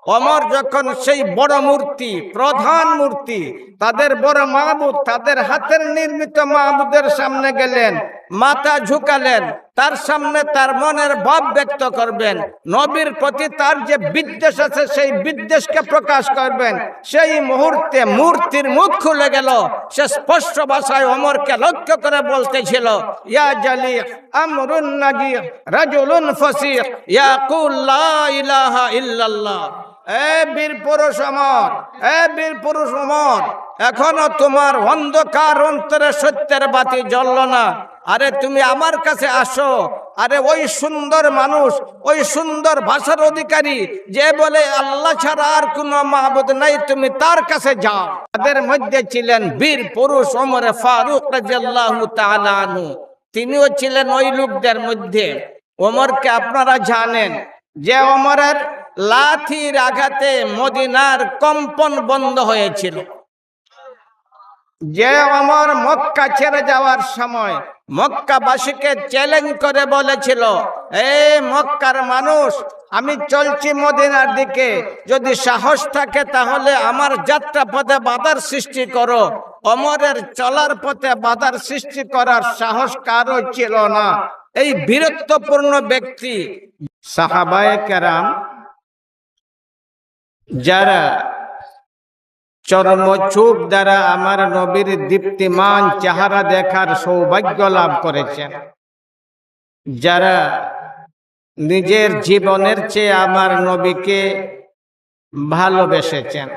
ওমর যখন সেই বড় মূর্তি, প্রধান মূর্তি, তাদের বড় মাহবুদ, তাদের হাতের নির্মিত মাহবুদের সামনে গেলেন, মাথা ঝুঁকালেন, তার সামনে তার মনের ভাব ব্যক্ত করবেন, নবীর প্রতি তার যে বিদ্বেষ আছে সেই বিদ্বেষকে প্রকাশ করবেন। সেই মুহূর্তে মূর্তির মুখ খুলে গেল। সে স্পষ্ট ভাষায় ওমরকে লক্ষ্য করে বলতেছিল, ইয়া জালি আমরুন নাগি রাজুলুন ফসিহ ইয়াকুল লা ইলাহা ইল্লাল্লাহ। এ বীর পুরুষ ওমর, এ বীর পুরুষ ওমর, এখনো তোমার অন্ধকার অন্তরে সত্যের বাতি জ্বলল না। আরে তুমি আমার কাছে আসো। আরে ওই সুন্দর মানুষ, ওই সুন্দর ভাষার অধিকারী যে বলে আল্লাহ ছাড়া আর কোনো মাহবুদ নাই, তুমি তার কাছে যাও। তাদের মধ্যে ছিলেন বীর পুরুষ ওমর ফারুক রাদিয়াল্লাহু তাআলা আনহু। তিনিও ছিলেন ওই লোকদের মধ্যে। ওমরকে আপনারা জানেন যে ওমরের লাঠির আঘাতে মদিনার কম্পন বন্ধ হয়েছিল। যে ওমর মক্কা ছেড়ে যাওয়ার সময় মক্কাবাসীকে চ্যালেঞ্জ করে বলেছিল, এই মক্কার মানুষ, আমি চলছি মদিনার দিকে, যদি সাহস থাকে তাহলে আমার যাত্রা পথে বাধার সৃষ্টি করো। ওমরের চলার পথে বাধার সৃষ্টি করার সাহস কারো ছিল না। এই বীরত্বপূর্ণ ব্যক্তি সাহাবায়ে কেরাম যারা চর্মচুপ দ্বারা আমার নবীর দীপ্তিমান চেহারা দেখার সৌভাগ্য লাভ করেছেন, যারা নিজের জীবনের চেয়ে আমার নবীকে ভালোবেসেছেন,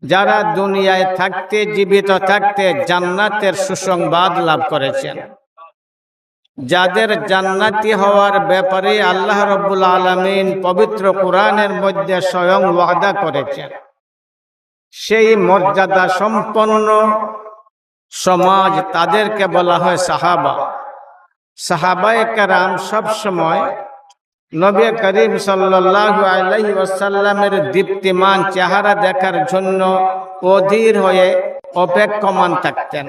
যারা দুনিয়ায় থাকতে, জীবিত থাকতে জান্নাতের সুসংবাদ লাভ করেছেন, যাদের জান্নাতি হওয়ার ব্যাপারে আল্লাহ রাব্বুল আলামিন পবিত্র কোরআনের মধ্যে স্বয়ং ওয়াদা করেছেন, সেই মর্যাদা সম্পন্ন সমাজ, তাদেরকে বলা হয় সাহাবা। সাহাবায়ে কেরাম সব সময় নবী করিম সাল্লাল্লাহু আলাইহি ওয়াসাল্লামের দীপ্তিমান চেহারা দেখার জন্য অধীর হয়ে অপেক্ষমান থাকতেন।